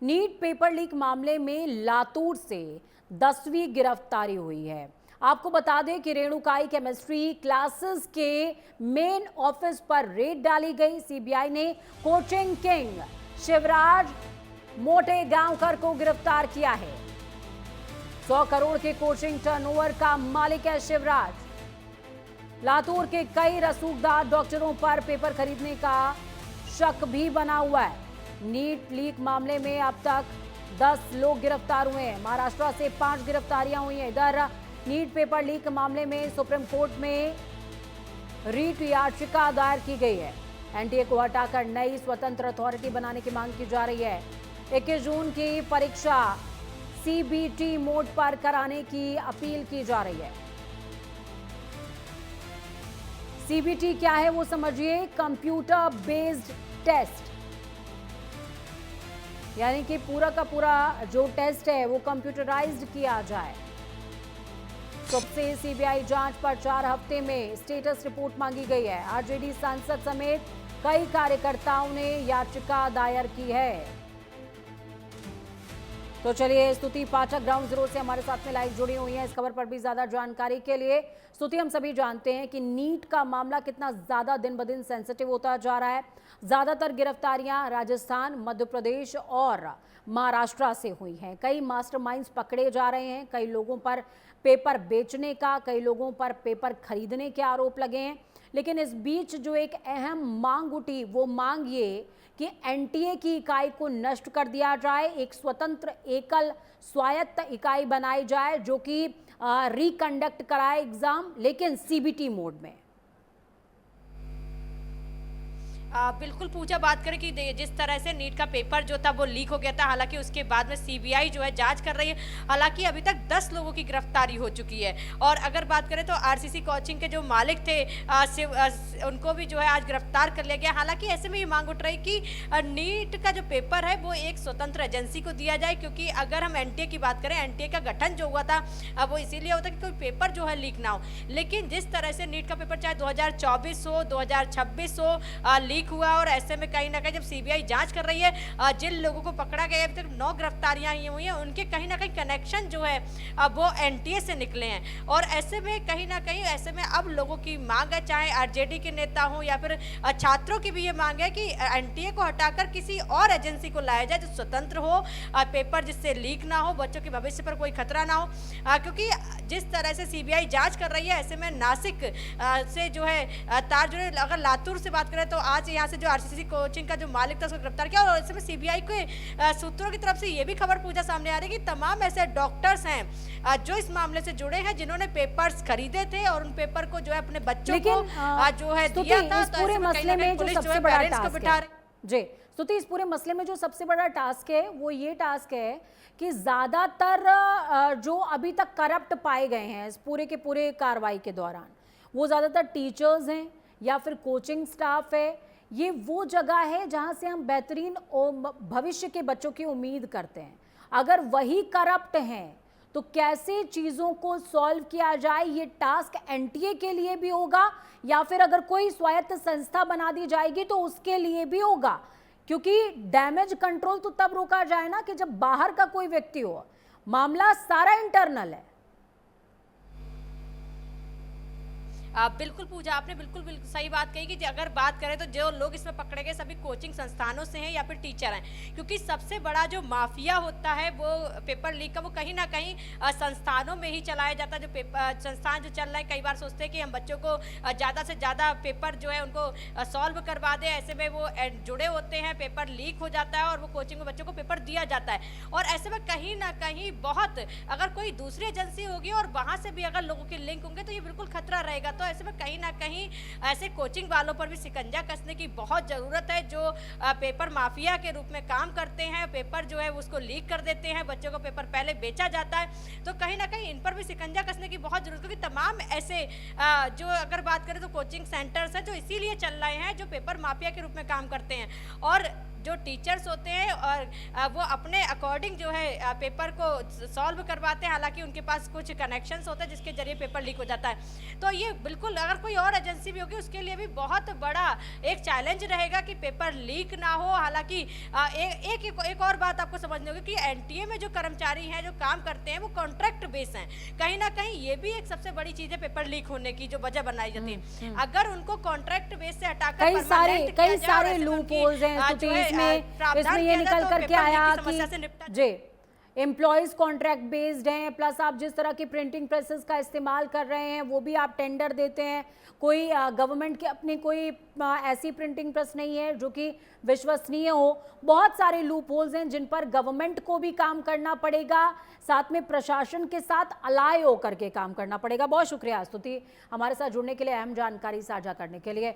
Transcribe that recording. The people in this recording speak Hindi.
नीट पेपर लीक मामले में लातूर से 10वीं गिरफ्तारी हुई है। आपको बता दें कि रेणुकाई केमिस्ट्री क्लासेस के मेन ऑफिस पर रेड डाली गई। सीबीआई ने कोचिंग किंग शिवराज मोटेगांवकर को गिरफ्तार किया है। 100 करोड़ के कोचिंग टर्नओवर का मालिक है शिवराज। लातूर के कई रसूखदार डॉक्टरों पर पेपर खरीदने का शक भी बना हुआ है। नीट लीक मामले में अब तक 10 लोग गिरफ्तार हुए हैं। महाराष्ट्र से 5 गिरफ्तारियां हुई हैं। इधर नीट पेपर लीक मामले में सुप्रीम कोर्ट में रीट याचिका दायर की गई है। एनटीए को हटाकर नई स्वतंत्र अथॉरिटी बनाने की मांग की जा रही है। 21 जून की परीक्षा सीबीटी मोड पर कराने की अपील की जा रही है। सीबीटी क्या है वो समझिए, कंप्यूटर बेस्ड टेस्ट, यानी कि पूरा का पूरा जो टेस्ट है वो कंप्यूटराइज्ड किया जाए। सबसे सीबीआई जांच पर 4 हफ्ते में स्टेटस रिपोर्ट मांगी गई है। आरजेडी सांसद समेत कई कार्यकर्ताओं ने याचिका दायर की है। तो चलिए, स्तुति पाठक ग्राउंड जीरो से हमारे साथ में लाइव जुड़ी हुई हैं इस खबर पर भी ज्यादा जानकारी के लिए। स्तुति, हम सभी जानते हैं कि नीट का मामला कितना ज्यादा दिन ब दिन सेंसिटिव होता जा रहा है। ज्यादातर गिरफ्तारियां राजस्थान, मध्य प्रदेश और महाराष्ट्र से हुई हैं। कई मास्टरमाइंड्स पकड़े जा रहे हैं। कई लोगों पर पेपर बेचने का, कई लोगों पर पेपर खरीदने के आरोप लगे हैं। लेकिन इस बीच जो एक अहम मांग उठी, वो मांग ये कि एनटीए की इकाई को नष्ट कर दिया जाए, एक स्वतंत्र एकल स्वायत्त इकाई बनाई जाए जो कि रिकंडक्ट कराए एग्जाम, लेकिन सीबीटी मोड में। बिल्कुल पूजा, बात करें कि जिस तरह से नीट का पेपर जो था वो लीक हो गया था, हालांकि उसके बाद में सीबीआई जो है जांच कर रही है। हालांकि अभी तक 10 लोगों की गिरफ्तारी हो चुकी है। और अगर बात करें तो आरसीसी कोचिंग के जो मालिक थे उनको भी जो है आज गिरफ्तार कर लिया गया। हालांकि ऐसे में ये मांग उठ रही कि नीट का जो पेपर है वो एक स्वतंत्र एजेंसी को दिया जाए, क्योंकि अगर हम एनटीए की बात करें, एनटीए का गठन जो हुआ था वो इसीलिए होता कि कोई पेपर जो है लीक ना हो। लेकिन जिस तरह से नीट का पेपर चाहे 2024 हो, 2026 हो, लीक हुआ, और ऐसे में कहीं ना कहीं जब सीबीआई जांच कर रही है, जिन लोगों को पकड़ा गया, अभी तक 9 गिरफ्तारियां हुई हैं, उनके कहीं ना कहीं कनेक्शन जो है वो एनटीए से निकले हैं। और ऐसे में कहीं ना कहीं ऐसे में अब लोगों की मांग है, चाहे आरजेडी के नेता हो या फिर छात्रों की भी ये मांग है कि एनटीए को हटाकर किसी और एजेंसी को लाया जाए जो स्वतंत्र हो, पेपर जिससे लीक ना हो, बच्चों के भविष्य पर कोई खतरा ना हो। क्योंकि जिस तरह से सीबीआई जांच कर रही है, ऐसे में नासिक से जो है तार जुड़े। अगर लातूर से बात करें तो आज यहाँ से जो आरसीसी कोचिंग का जो मालिक था उसको गिरफ्तार किया। और ऐसे में सीबीआई के सूत्रों की तरफ से ये भी खबर पूजा सामने आ रही है कि तमाम ऐसे डॉक्टर्स हैं जो इस मामले से जुड़े हैं, जिन्होंने पेपर्स खरीदे थे और उन पेपर को जो है अपने बच्चों को जो है दिया था। इस पूरे मसले में जो सबसे बड़ा टास्क है जी, स्तुति, इस पूरे मसले में जो सबसे बड़ा टास्क है वो ये टास्क है कि ज्यादातर जो अभी तक करप्ट पाए गए हैं इस पूरे के पूरे कार्रवाई के दौरान, वो ज्यादातर टीचर्स हैं या फिर कोचिंग स्टाफ है। ये वो जगह है जहां से हम बेहतरीन भविष्य के बच्चों की उम्मीद करते हैं। अगर वही करप्ट हैं तो कैसे चीजों को सॉल्व किया जाए, ये टास्क एनटीए के लिए भी होगा या फिर अगर कोई स्वायत्त संस्था बना दी जाएगी तो उसके लिए भी होगा। क्योंकि डैमेज कंट्रोल तो तब रोका जाए ना कि जब बाहर का कोई व्यक्ति हो। मामला सारा इंटरनल है। बिल्कुल पूजा, आपने बिल्कुल सही बात कही कि अगर बात करें तो जो लोग इसमें पकड़े गए सभी कोचिंग संस्थानों से हैं या फिर टीचर हैं। क्योंकि सबसे बड़ा जो माफिया होता है वो पेपर लीक का, वो कहीं ना कहीं संस्थानों में ही चलाया जाता है। जो पेपर संस्थान जो चल रहा है, कई बार सोचते हैं कि हम बच्चों को ज़्यादा से ज़्यादा पेपर जो है उनको सॉल्व करवा दें। ऐसे में वो जुड़े होते हैं, पेपर लीक हो जाता है और वो कोचिंग में बच्चों को पेपर दिया जाता है। और ऐसे में कहीं ना कहीं बहुत, अगर कोई दूसरी एजेंसी होगी और वहाँ से भी अगर लोगों के लिंक होंगे तो ये बिल्कुल खतरा रहेगा। तो ऐसे में कहीं ना कहीं ऐसे कोचिंग वालों पर भी शिकंजा कसने की बहुत ज़रूरत है, जो पेपर माफिया के रूप में काम करते हैं। पेपर जो है उसको लीक कर देते हैं, बच्चों को पेपर पहले बेचा जाता है। तो कहीं ना कहीं इन पर भी शिकंजा कसने की बहुत ज़रूरत है, क्योंकि तमाम ऐसे जो अगर बात करें तो कोचिंग सेंटर्स हैं जो इसीलिए चल रहे हैं, जो पेपर माफिया के रूप में काम करते हैं। और जो टीचर्स होते हैं और वो अपने अकॉर्डिंग जो है पेपर को सॉल्व करवाते हैं, हालांकि उनके पास कुछ कनेक्शंस होते हैं जिसके जरिए पेपर लीक हो जाता है। तो ये बिल्कुल अगर कोई और एजेंसी भी होगी उसके लिए भी बहुत बड़ा एक चैलेंज रहेगा कि पेपर लीक ना हो। हालांकि एक और बात आपको समझनी होगी कि एनटीए में जो कर्मचारी हैं, जो काम करते हैं, वो कॉन्ट्रैक्ट बेस हैं। कहीं ना कहीं ये भी एक सबसे बड़ी चीज है पेपर लीक होने की जो वजह बनाई जाती है। अगर उनको कॉन्ट्रैक्ट बेस से हटाकर कई सारे लूप होल्स हैं स्तुति, इसमें ये निकल करके आया कि जी एम्प्लॉयज कॉन्ट्रैक्ट बेस्ड हैं, प्लस आप जिस तरह की प्रिंटिंग प्रेसेस का इस्तेमाल कर रहे हैं वो भी आप टेंडर देते हैं। कोई गवर्नमेंट की अपनी कोई ऐसी प्रिंटिंग प्रेस नहीं है जो कि विश्वसनीय हो। बहुत सारे लूप होल्स हैं जिन पर गवर्नमेंट को भी काम करना पड़ेगा, साथ में प्रशासन के साथ अलाय होकर के काम करना पड़ेगा। बहुत शुक्रिया स्तुति हमारे साथ जुड़ने के लिए, अहम जानकारी साझा करने के लिए।